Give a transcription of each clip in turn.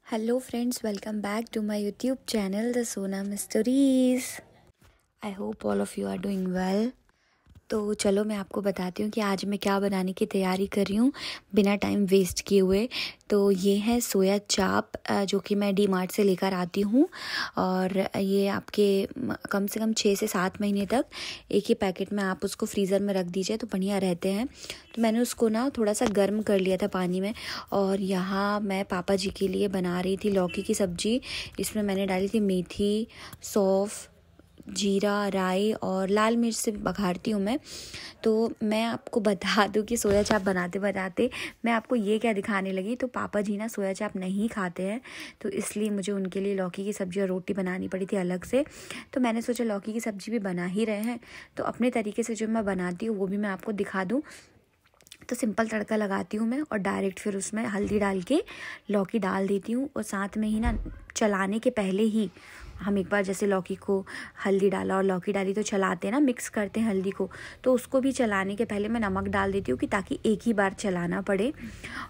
Hello friends, welcome back to my YouTube channel The Sonam Stories. I hope all of you are doing well. तो चलो मैं आपको बताती हूँ कि आज मैं क्या बनाने की तैयारी कर रही हूँ बिना टाइम वेस्ट किए हुए। तो ये है सोया चाप जो कि मैं डी मार्ट से लेकर आती हूँ और ये आपके कम से कम 6 से 7 महीने तक एक ही पैकेट में आप उसको फ्रीज़र में रख दीजिए तो बढ़िया रहते हैं। तो मैंने उसको ना थोड़ा सा गर्म कर लिया था पानी में और यहाँ मैं पापा जी के लिए बना रही थी लौकी की सब्ज़ी। इसमें मैंने डाली थी मेथी, सौंफ, जीरा, राई और लाल मिर्च से बघारती हूँ मैं। तो मैं आपको बता दूँ कि सोया चाप बनाते बनाते मैं आपको ये क्या दिखाने लगी। तो पापा जी ना सोया चाप नहीं खाते हैं तो इसलिए मुझे उनके लिए लौकी की सब्ज़ी और रोटी बनानी पड़ी थी अलग से। तो मैंने सोचा लौकी की सब्ज़ी भी बना ही रहे हैं तो अपने तरीके से जो मैं बनाती हूँ वो भी मैं आपको दिखा दूँ। तो सिंपल तड़का लगाती हूँ मैं और डायरेक्ट फिर उसमें हल्दी डाल के लौकी डाल देती हूँ और साथ में ही ना चलाने के पहले ही हम एक बार जैसे लौकी को हल्दी डाला और लौकी डाली तो चलाते हैं ना, मिक्स करते हैं हल्दी को, तो उसको भी चलाने के पहले मैं नमक डाल देती हूँ कि ताकि एक ही बार चलाना पड़े।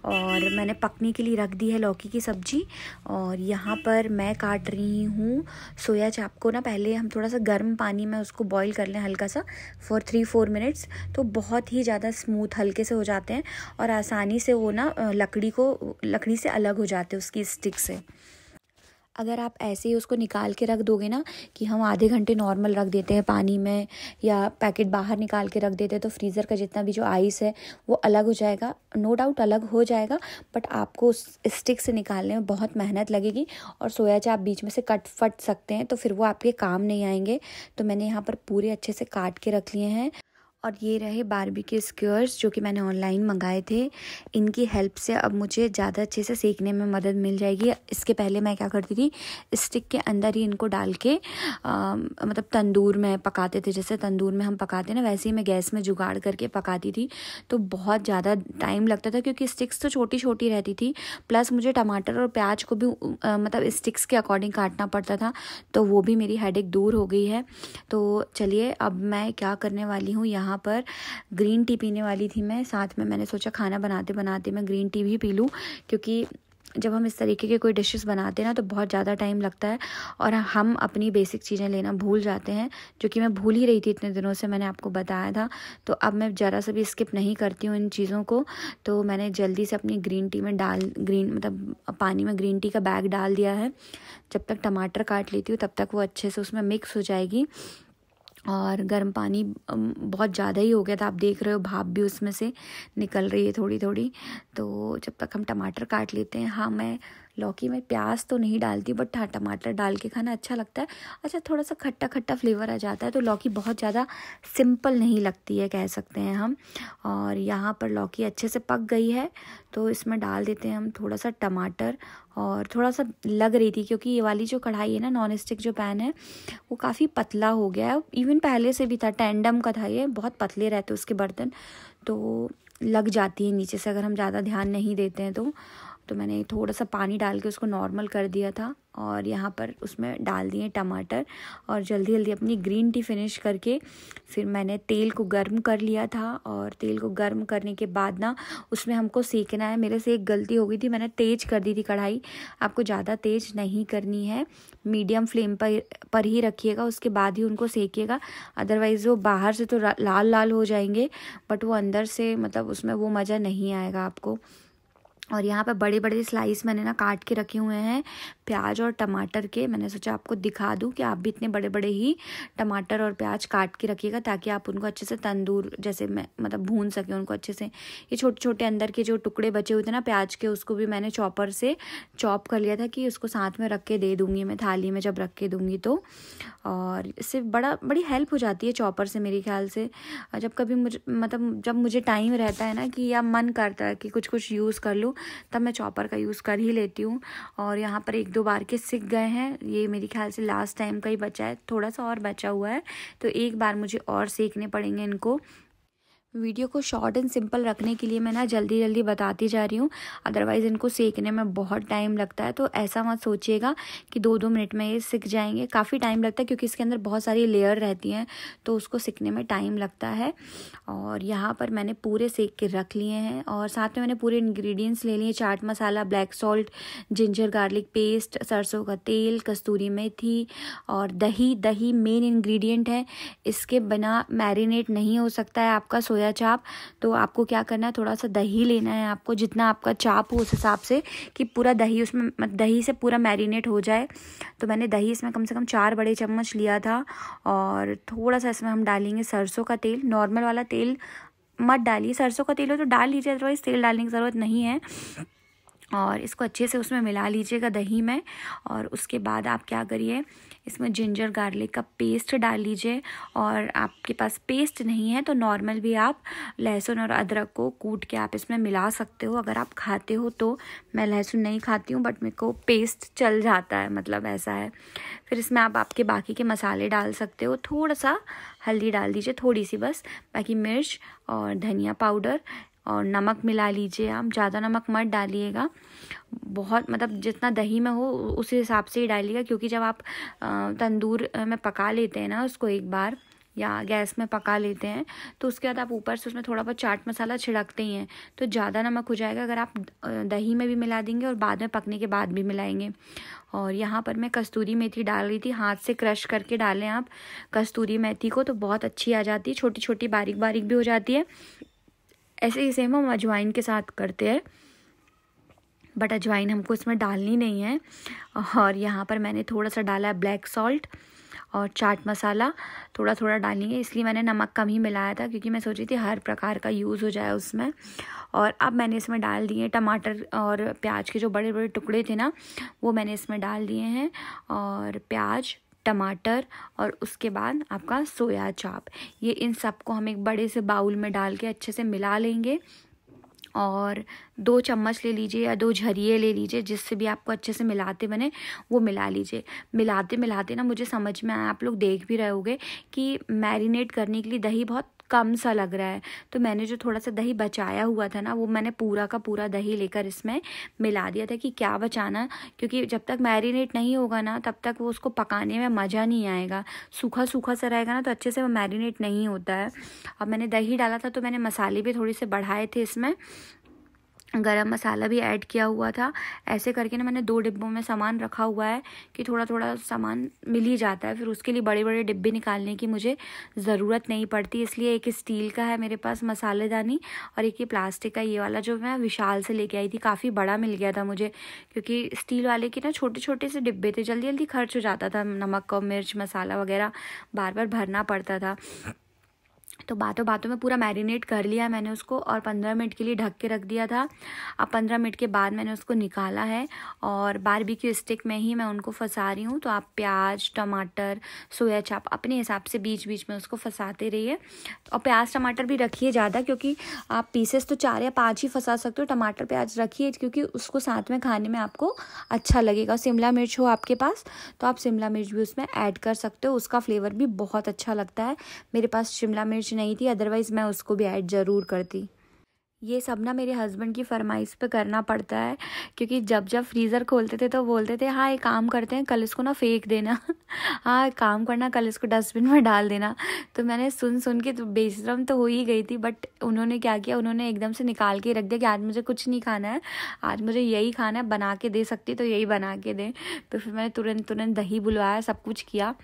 और मैंने पकने के लिए रख दी है लौकी की सब्ज़ी और यहाँ पर मैं काट रही हूँ सोया चाप को ना। पहले हम थोड़ा सा गर्म पानी में उसको बॉईल कर लें हल्का सा फॉर 3-4 मिनट्स, तो बहुत ही ज़्यादा स्मूथ हल्के से हो जाते हैं और आसानी से वो ना लकड़ी से अलग हो जाते हैं उसकी स्टिक से। अगर आप ऐसे ही उसको निकाल के रख दोगे ना कि हम आधे घंटे नॉर्मल रख देते हैं पानी में या पैकेट बाहर निकाल के रख देते हैं तो फ्रीज़र का जितना भी जो आइस है वो अलग हो जाएगा। नो डाउट अलग हो जाएगा बट आपको उस स्टिक से निकालने में बहुत मेहनत लगेगी और सोया चाप बीच में से कट फट सकते हैं तो फिर वो आपके काम नहीं आएंगे। तो मैंने यहाँ पर पूरे अच्छे से काट के रख लिए हैं। और ये रहे बारबेक्यू स्क्यूअर्स जो कि मैंने ऑनलाइन मंगाए थे। इनकी हेल्प से अब मुझे ज़्यादा अच्छे से सेकने में मदद मिल जाएगी। इसके पहले मैं क्या करती थी, स्टिक के अंदर ही इनको डाल के मतलब तंदूर में पकाते थे। जैसे तंदूर में हम पकाते हैं ना वैसे ही मैं गैस में जुगाड़ करके पकाती थी तो बहुत ज़्यादा टाइम लगता था क्योंकि स्टिक्स तो छोटी छोटी रहती थी, प्लस मुझे टमाटर और प्याज को भी मतलब स्टिक्स के अकॉर्डिंग काटना पड़ता था। तो वो भी मेरी हेडेक दूर हो गई है। तो चलिए अब मैं क्या करने वाली हूँ, यहाँ पर ग्रीन टी पीने वाली थी मैं। साथ में मैंने सोचा खाना बनाते बनाते मैं ग्रीन टी भी पी लूँ क्योंकि जब हम इस तरीके के कोई डिशेस बनाते हैं ना तो बहुत ज़्यादा टाइम लगता है और हम अपनी बेसिक चीज़ें लेना भूल जाते हैं, जो कि मैं भूल ही रही थी इतने दिनों से, मैंने आपको बताया था। तो अब मैं ज़रा सा भी स्किप नहीं करती हूँ इन चीज़ों को। तो मैंने जल्दी से अपनी ग्रीन टी में मतलब पानी में ग्रीन टी का बैग डाल दिया है। जब तक टमाटर काट लेती हूँ तब तक वो अच्छे से उसमें मिक्स हो जाएगी। और गर्म पानी बहुत ज़्यादा ही हो गया था, आप देख रहे हो भाप भी उसमें से निकल रही है थोड़ी थोड़ी। तो जब तक हम टमाटर काट लेते हैं, हाँ मैं लौकी में प्याज तो नहीं डालती बट हाँ टमाटर डाल के खाना अच्छा लगता है। अच्छा थोड़ा सा खट्टा खट्टा फ्लेवर आ जाता है तो लौकी बहुत ज़्यादा सिंपल नहीं लगती है कह सकते हैं हम। और यहाँ पर लौकी अच्छे से पक गई है तो इसमें डाल देते हैं हम थोड़ा सा टमाटर। और थोड़ा सा लग रही थी क्योंकि ये वाली जो कढ़ाई है ना, नॉन स्टिक जो पैन है, वो काफ़ी पतला हो गया है। इवन पहले से भी था, टेंडम का था ये, बहुत पतले रहते उसके बर्तन तो लग जाती है नीचे से अगर हम ज़्यादा ध्यान नहीं देते हैं तो मैंने थोड़ा सा पानी डाल के उसको नॉर्मल कर दिया था और यहाँ पर उसमें डाल दिए टमाटर और जल्दी जल्दी अपनी ग्रीन टी फिनिश करके फिर मैंने तेल को गर्म कर लिया था। और तेल को गर्म करने के बाद ना उसमें हमको सेकना है। मेरे से एक गलती हो गई थी, मैंने तेज़ कर दी थी कढ़ाई। आपको ज़्यादा तेज़ नहीं करनी है, मीडियम फ्लेम पर ही रखिएगा, उसके बाद ही उनको सेकिएगा। अदरवाइज़ वो बाहर से तो लाल लाल हो जाएंगे बट वो अंदर से मतलब उसमें वो मज़ा नहीं आएगा आपको। और यहाँ पे बड़े बड़े स्लाइस मैंने ना काट के रखे हुए हैं प्याज और टमाटर के। मैंने सोचा आपको दिखा दूँ कि आप भी इतने बड़े बड़े ही टमाटर और प्याज काट के रखिएगा ताकि आप उनको अच्छे से तंदूर जैसे मैं मतलब भून सकें उनको अच्छे से। ये छोटे छोटे अंदर के जो टुकड़े बचे हुए थे ना प्याज के, उसको भी मैंने चॉपर से चॉप कर लिया था कि उसको साथ में रख के दे दूँगी मैं थाली में जब रख के दूँगी तो। और इससे बड़ी हेल्प हो जाती है चॉपर से मेरे ख्याल से। जब कभी मुझे मतलब जब मुझे टाइम रहता है ना कि या मन करता है कि कुछ यूज़ कर लूँ तब मैं चॉपर का यूज़ कर ही लेती हूँ। और यहाँ पर 1-2 बार के सिक गए हैं, ये मेरे ख्याल से लास्ट टाइम का ही बचा है, थोड़ा सा और बचा हुआ है तो एक बार मुझे और सेकने पड़ेंगे इनको। वीडियो को शॉर्ट एंड सिंपल रखने के लिए मैं ना जल्दी जल्दी बताती जा रही हूँ, अदरवाइज़ इनको सेकने में बहुत टाइम लगता है। तो ऐसा मत सोचिएगा कि 2-2 मिनट में ये सिक जाएंगे, काफ़ी टाइम लगता है क्योंकि इसके अंदर बहुत सारी लेयर रहती हैं, तो उसको सिकने में टाइम लगता है। और यहाँ पर मैंने पूरे सेक के रख लिए हैं और साथ में मैंने पूरे इंग्रेडिएंट्स ले लिए। Chaat masala, black salt, ginger garlic paste, सरसों का तेल, कस्तूरी मेथी और दही। दही मेन इंग्रेडिएंट है, इसके बिना मैरिनेट नहीं हो सकता है आपका सोया चाप। तो आपको क्या करना है, थोड़ा सा दही लेना है आपको, जितना आपका चाप हो उस हिसाब से, कि पूरा दही उसमें, दही से पूरा मैरिनेट हो जाए। तो मैंने दही इसमें कम से कम 4 बड़े चम्मच लिया था। और थोड़ा सा इसमें हम डालेंगे सरसों का तेल। नॉर्मल वाला तेल मत डालिए, सरसों का तेल हो तो डाल लीजिए, अदरवाइज़ तेल डालने की ज़रूरत नहीं है। और इसको अच्छे से उसमें मिला लीजिएगा दही में। और उसके बाद आप क्या करिए, इसमें जिंजर गार्लिक का पेस्ट डाल लीजिए। और आपके पास पेस्ट नहीं है तो नॉर्मल भी आप लहसुन और अदरक को कूट के आप इसमें मिला सकते हो, अगर आप खाते हो तो। मैं लहसुन नहीं खाती हूँ, बट मेरे को पेस्ट चल जाता है, मतलब ऐसा है। फिर इसमें आप आपके बाकी के मसाले डाल सकते हो। थोड़ा सा हल्दी डाल दीजिए, थोड़ी सी बस, बाकी मिर्च और धनिया पाउडर और नमक मिला लीजिए। आप ज़्यादा नमक मत डालिएगा, बहुत मतलब जितना दही में हो उस हिसाब से ही डालिएगा, क्योंकि जब आप तंदूर में पका लेते हैं ना उसको एक बार, या गैस में पका लेते हैं, तो उसके बाद आप ऊपर से उसमें थोड़ा बहुत चाट मसाला छिड़कते ही हैं, तो ज़्यादा नमक हो जाएगा अगर आप दही में भी मिला देंगे और बाद में पकने के बाद भी मिलाएंगे। और यहाँ पर मैं कस्तूरी मेथी डाल रही थी, हाथ से क्रश करके डालें आप कस्तूरी मेथी को, तो बहुत अच्छी आ जाती है, छोटी छोटी बारीक बारीक भी हो जाती है। ऐसे ही सेम हम अजवाइन के साथ करते हैं, बट अजवाइन हमको इसमें डालनी नहीं है। और यहाँ पर मैंने थोड़ा सा डाला है ब्लैक सॉल्ट और चाट मसाला, थोड़ा थोड़ा डालेंगे, इसलिए मैंने नमक कम ही मिलाया था, क्योंकि मैं सोची थी हर प्रकार का यूज़ हो जाए उसमें। और अब मैंने इसमें डाल दिए टमाटर और प्याज के जो बड़े बड़े टुकड़े थे ना, वो मैंने इसमें डाल दिए हैं। और प्याज, टमाटर और उसके बाद आपका सोया चाप, ये इन सबको हम एक बड़े से बाउल में डाल के अच्छे से मिला लेंगे। और 2 चम्मच ले लीजिए या 2 झरिये ले लीजिए, जिससे भी आपको अच्छे से मिलाते बने वो मिला लीजिए। मिलाते मिलाते ना मुझे समझ में आया, आप लोग देख भी रहे होगे कि मैरिनेट करने के लिए दही बहुत कम सा लग रहा है, तो मैंने जो थोड़ा सा दही बचाया हुआ था ना, वो मैंने पूरा का पूरा दही लेकर इसमें मिला दिया था, कि क्या बचाना, क्योंकि जब तक मैरिनेट नहीं होगा ना तब तक वो उसको पकाने में मज़ा नहीं आएगा। सूखा सूखा सा रहेगा ना तो अच्छे से वो मैरिनेट नहीं होता है। अब मैंने दही डाला था तो मैंने मसाले भी थोड़े से बढ़ाए थे, इसमें गरम मसाला भी ऐड किया हुआ था। ऐसे करके ना मैंने 2 डिब्बों में सामान रखा हुआ है कि थोड़ा थोड़ा सामान मिल ही जाता है, फिर उसके लिए बड़े बड़े डिब्बे निकालने की मुझे ज़रूरत नहीं पड़ती। इसलिए एक स्टील का है मेरे पास मसालेदानी, और एक ये प्लास्टिक का, ये वाला जो मैं विशाल से लेके आई थी, काफ़ी बड़ा मिल गया था मुझे, क्योंकि स्टील वाले के ना छोटे छोटे से डिब्बे थे, जल्दी जल्दी खर्च हो जाता था, नमक और मिर्च मसाला वगैरह बार बार भरना पड़ता था। तो बातों बातों में पूरा मैरिनेट कर लिया मैंने उसको, और 15 मिनट के लिए ढक के रख दिया था। अब 15 मिनट के बाद मैंने उसको निकाला है, और बारबेक्यू स्टिक में ही मैं उनको फंसा रही हूँ। तो आप प्याज, टमाटर, सोया चाप अपने हिसाब से बीच बीच में उसको फंसाते रहिए। और प्याज टमाटर भी रखिए ज़्यादा, क्योंकि आप पीसेस तो 4 या 5 ही फंसा सकते हो, टमाटर प्याज रखिए क्योंकि उसको साथ में खाने में आपको अच्छा लगेगा। शिमला मिर्च हो आपके पास तो आप शिमला मिर्च भी उसमें ऐड कर सकते हो, उसका फ्लेवर भी बहुत अच्छा लगता है। मेरे पास शिमला मिर्च नहीं थी, अदरवाइज़ मैं उसको भी ऐड ज़रूर करती। ये सब ना मेरे हस्बैंड की फरमाइश पे करना पड़ता है, क्योंकि जब जब फ्रीज़र खोलते थे तो बोलते थे हाँ एक काम करते हैं, कल इसको ना फेंक देना हाँ एक काम करना, कल इसको डस्टबिन में डाल देना। तो मैंने सुन सुन के तो बेशरम तो हो ही गई थी, बट उन्होंने क्या किया, उन्होंने एकदम से निकाल के रख दिया कि आज मुझे कुछ नहीं खाना है, आज मुझे यही खाना है, बना के दे सकती तो यही बना के दें। तो फिर मैंने तुरंत तुरंत दही बुलवाया, सब कुछ किया।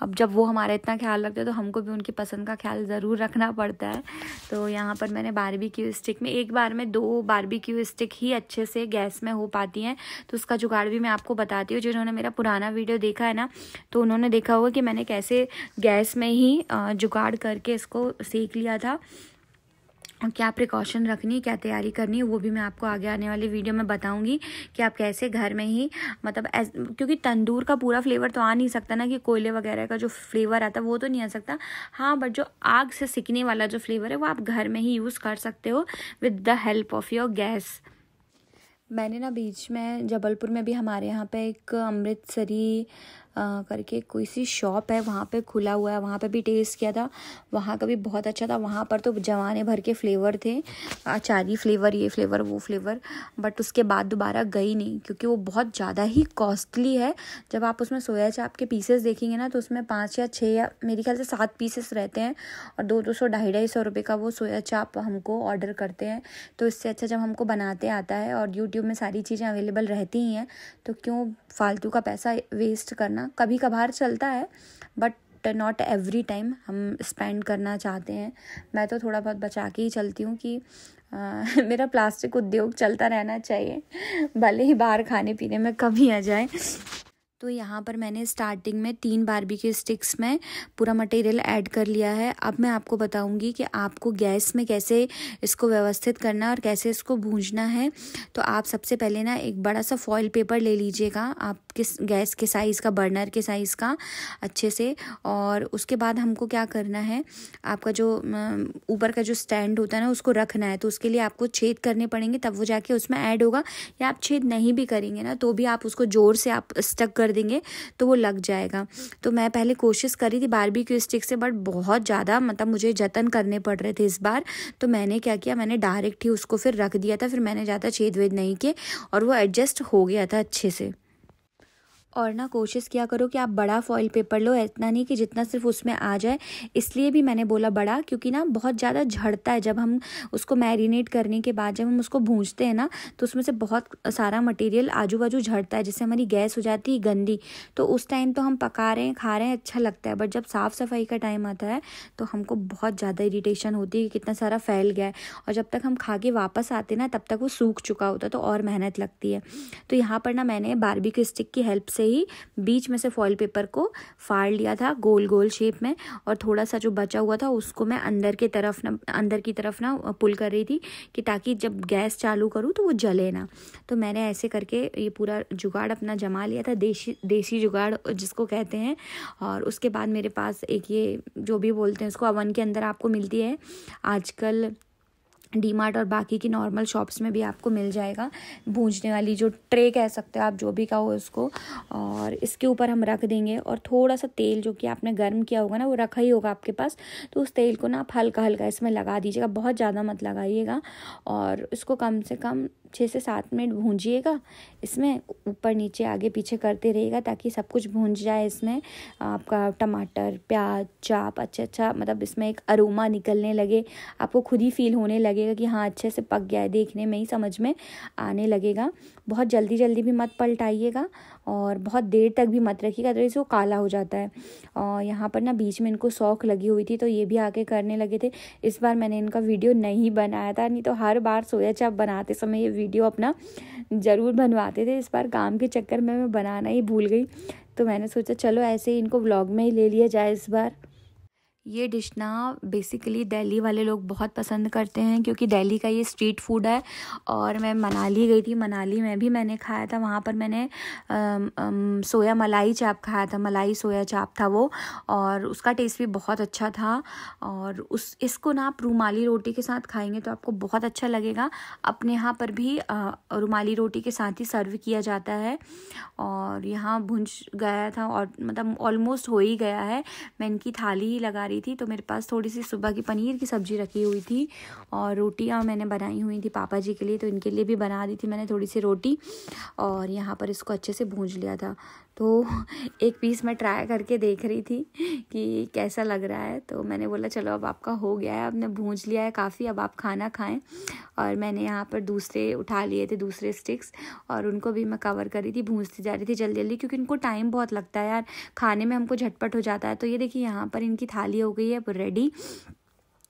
अब जब वो हमारा इतना ख्याल रखते तो हमको भी उनकी पसंद का ख्याल ज़रूर रखना पड़ता है। तो यहाँ पर मैंने बारबेक्यू स्टिक में, एक बार में 2 बारबेक्यू स्टिक ही अच्छे से गैस में हो पाती हैं, तो उसका जुगाड़ भी मैं आपको बताती हूँ। जिन्होंने मेरा पुराना वीडियो देखा है ना, तो उन्होंने देखा होगा कि मैंने कैसे गैस में ही जुगाड़ करके इसको सेक लिया था, और क्या प्रिकॉशन रखनी, क्या तैयारी करनी है, वो भी मैं आपको आगे आने वाली वीडियो में बताऊंगी कि आप कैसे घर में ही, मतलब क्योंकि तंदूर का पूरा फ्लेवर तो आ नहीं सकता ना, कि कोयले वगैरह का जो फ्लेवर आता है वो तो नहीं आ सकता। हाँ, बट जो आग से सिकने वाला जो फ्लेवर है वो आप घर में ही यूज़ कर सकते हो with the help of your gas. मैंने ना बीच में जबलपुर में भी हमारे यहाँ पे एक अमृतसरी करके कोई सी शॉप है, वहाँ पे खुला हुआ है, वहाँ पे भी टेस्ट किया था, वहाँ का भी बहुत अच्छा था। वहाँ पर तो जमाने भर के फ्लेवर थे, अचारी फ्लेवर, ये फ्लेवर, वो फ्लेवर, बट उसके बाद दोबारा गई नहीं क्योंकि वो बहुत ज़्यादा ही कॉस्टली है। जब आप उसमें सोया चाप के पीसेस देखेंगे ना तो उसमें 5 या 6 या मेरे ख्याल से 7 पीसेस रहते हैं और 200 250 रुपये का वो सोया चाप हमको ऑर्डर करते हैं। तो इससे अच्छा जब हमको बनाते आता है और यूट्यूब में सारी चीज़ें अवेलेबल रहती ही हैं तो क्यों फालतू का पैसा वेस्ट करना। कभी कभार चलता है बट नॉट एवरी टाइम हम स्पेंड करना चाहते हैं। मैं तो थोड़ा बहुत बचा के ही चलती हूँ कि मेरा प्लास्टिक उद्योग चलता रहना चाहिए, भले ही बाहर खाने पीने में कमी आ जाए। तो यहाँ पर मैंने स्टार्टिंग में 3 बारबेक्यू स्टिक्स में पूरा मटेरियल ऐड कर लिया है। अब मैं आपको बताऊँगी कि आपको गैस में कैसे इसको व्यवस्थित करना है और कैसे इसको भूंजना है। तो आप सबसे पहले ना एक बड़ा सा फॉइल पेपर ले लीजिएगा, आप किस गैस के साइज़ का, बर्नर के साइज़ का अच्छे से। और उसके बाद हमको क्या करना है, आपका जो ऊपर का जो स्टैंड होता है ना उसको रखना है। तो उसके लिए आपको छेद करने पड़ेंगे, तब वो जाके उसमें ऐड होगा। या आप छेद नहीं भी करेंगे ना तो भी आप उसको ज़ोर से आप स्टक कर देंगे तो वो लग जाएगा। तो मैं पहले कोशिश करी थी बारबेक्यू स्टिक से, बट बहुत ज़्यादा मतलब मुझे जतन करने पड़ रहे थे इस बार। तो मैंने क्या किया, मैंने डायरेक्ट ही उसको फिर रख दिया था, फिर मैंने ज़्यादा छेद वेद नहीं किए और वो एडजस्ट हो गया था अच्छे से। और ना कोशिश किया करो कि आप बड़ा फॉइल पेपर लो, इतना नहीं कि जितना सिर्फ उसमें आ जाए। इसलिए भी मैंने बोला बड़ा क्योंकि ना बहुत ज़्यादा झड़ता है। जब हम उसको मैरिनेट करने के बाद जब हम उसको भूंजते हैं ना तो उसमें से बहुत सारा मटेरियल आजू बाजू झड़ता है, जिससे हमारी गैस हो जाती है गंदी। तो उस टाइम तो हम पका रहे हैं, खा रहे हैं, अच्छा लगता है, बट जब साफ़ सफाई का टाइम आता है तो हमको बहुत ज़्यादा इरीटेशन होती है कि कितना सारा फैल गया है। और जब तक हम खा के वापस आते ना तब तक वो सूख चुका होता है, तो और मेहनत लगती है। तो यहाँ पर ना मैंने बारबेक्यू स्टिक की हेल्प से ही बीच में से फॉइल पेपर को फाड़ लिया था गोल गोल शेप में, और थोड़ा सा जो बचा हुआ था उसको मैं अंदर की तरफ ना पुल कर रही थी कि ताकि जब गैस चालू करूँ तो वो जले ना। तो मैंने ऐसे करके ये पूरा जुगाड़ अपना जमा लिया था, देसी जुगाड़ जिसको कहते हैं। और उसके बाद मेरे पास एक ये जो भी बोलते हैं उसको अवन के अंदर आपको मिलती है आजकल, डीमार्ट और बाकी की नॉर्मल शॉप्स में भी आपको मिल जाएगा, भूंजने वाली जो ट्रे कह सकते हो आप, जो भी कहो उसको। और इसके ऊपर हम रख देंगे और थोड़ा सा तेल जो कि आपने गर्म किया होगा ना वो रखा ही होगा आपके पास, तो उस तेल को ना आप हल्का हल्का इसमें लगा दीजिएगा, बहुत ज़्यादा मत लगाइएगा। और इसको कम से कम 6 से 7 मिनट भूंजिएगा। इसमें ऊपर नीचे आगे पीछे करते रहिएगा ताकि सब कुछ भूंज जाए। इसमें आपका टमाटर, प्याज, चाप अच्छा मतलब इसमें एक अरोमा निकलने लगे, आपको खुद ही फील होने लगेगा कि हाँ अच्छे से पक गया है, देखने में ही समझ में आने लगेगा। बहुत जल्दी जल्दी भी मत पलटाइएगा और बहुत देर तक भी मत रखिएगा, तो इसको काला हो जाता है। और यहाँ पर ना बीच में इनको शौक लगी हुई थी तो ये भी आके करने लगे थे। इस बार मैंने इनका वीडियो नहीं बनाया था, नहीं तो हर बार सोया चाप बनाते समय ये वीडियो अपना ज़रूर बनवाते थे। इस बार काम के चक्कर में मैं बनाना ही भूल गई, तो मैंने सोचा चलो ऐसे ही इनको व्लॉग में ही ले लिया जाए इस बार। ये डिश ना बेसिकली दिल्ली वाले लोग बहुत पसंद करते हैं क्योंकि दिल्ली का ये स्ट्रीट फूड है। और मैं मनाली गई थी, मनाली में भी मैंने खाया था, वहाँ पर मैंने सोया मलाई चाप खाया था, मलाई सोया चाप था वो, और उसका टेस्ट भी बहुत अच्छा था। और इसको ना आप रुमाली रोटी के साथ खाएंगे तो आपको बहुत अच्छा लगेगा। अपने यहाँ पर भी रुमाली रोटी के साथ ही सर्व किया जाता है। और यहाँ भुंज गया था और मतलब ऑलमोस्ट हो ही गया है, मैं इनकी थाली ही लगा रही थी। तो मेरे पास थोड़ी सी सुबह की पनीर की सब्ज़ी रखी हुई थी और रोटियां मैंने बनाई हुई थी पापा जी के लिए, तो इनके लिए भी बना दी थी मैंने थोड़ी सी रोटी। और यहाँ पर इसको अच्छे से भूंज लिया था। तो एक पीस मैं ट्राई करके देख रही थी कि कैसा लग रहा है, तो मैंने बोला चलो अब आपका हो गया है, आपने भूंज लिया है काफ़ी, अब आप खाना खाएं। और मैंने यहाँ पर दूसरे उठा लिए थे, दूसरे स्टिक्स, और उनको भी मैं कवर करी थी, भूंजती जा रही थी जल्दी जल्दी क्योंकि इनको टाइम बहुत लगता है यार, खाने में हमको झटपट हो जाता है। तो ये देखिए यहाँ पर इनकी थाली हो गई है रेडी।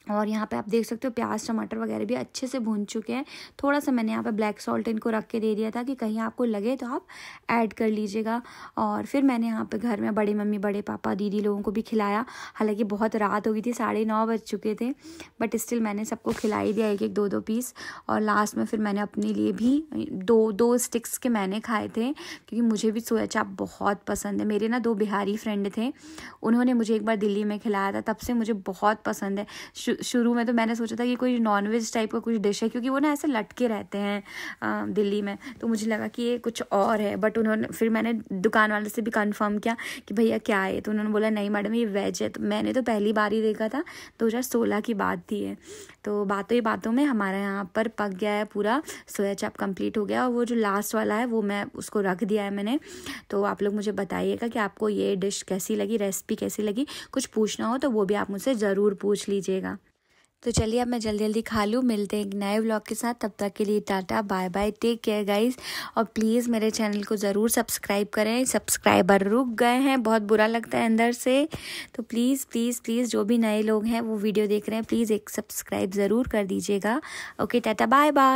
और यहाँ पे आप देख सकते हो प्याज टमाटर वगैरह भी अच्छे से भून चुके हैं। थोड़ा सा मैंने यहाँ पे ब्लैक सॉल्ट इनको रख के दे दिया था कि कहीं आपको लगे तो आप ऐड कर लीजिएगा। और फिर मैंने यहाँ पे घर में बड़े मम्मी, बड़े पापा, दीदी लोगों को भी खिलाया। हालांकि बहुत रात हो गई थी, 9:30 बज चुके थे, बट स्टिल मैंने सबको खिला ही दिया, 1-1 2-2 पीस। और लास्ट में फिर मैंने अपने लिए भी 2 स्टिक्स के मैंने खाए थे क्योंकि मुझे भी सोया चाप बहुत पसंद है। मेरे ना 2 बिहारी फ्रेंड थे, उन्होंने मुझे एक बार दिल्ली में खिलाया था, तब से मुझे बहुत पसंद है। शुरू में तो मैंने सोचा था कि कोई नॉनवेज टाइप का कुछ डिश है, क्योंकि वो ना ऐसे लटके रहते हैं दिल्ली में, तो मुझे लगा कि ये कुछ और है। बट फिर मैंने दुकान वाले से भी कंफर्म किया कि भैया क्या है, तो उन्होंने बोला नहीं मैडम ये वेज है। तो मैंने तो पहली बार ही देखा था, 2016 की बात थी ये। तो बातों ही बातों में हमारा यहाँ पर पक गया है पूरा, सोया चाप कंप्लीट हो गया। और वो जो लास्ट वाला है वो मैं उसको रख दिया है मैंने। तो आप लोग मुझे बताइएगा कि आपको ये डिश कैसी लगी, रेसिपी कैसी लगी। कुछ पूछना हो तो वो भी आप मुझसे ज़रूर पूछ लीजिएगा। तो चलिए अब मैं जल्दी जल्दी खा लूँ, मिलते हैं एक नए व्लॉग के साथ। तब तक के लिए tata bye bye, take care guys. और प्लीज़ मेरे चैनल को ज़रूर सब्सक्राइब करें, सब्सक्राइबर रुक गए हैं, बहुत बुरा लगता है अंदर से। तो प्लीज़ प्लीज़ प्लीज़ जो भी नए लोग हैं वो वीडियो देख रहे हैं, प्लीज़ एक सब्सक्राइब ज़रूर कर दीजिएगा। Okay tata bye bye.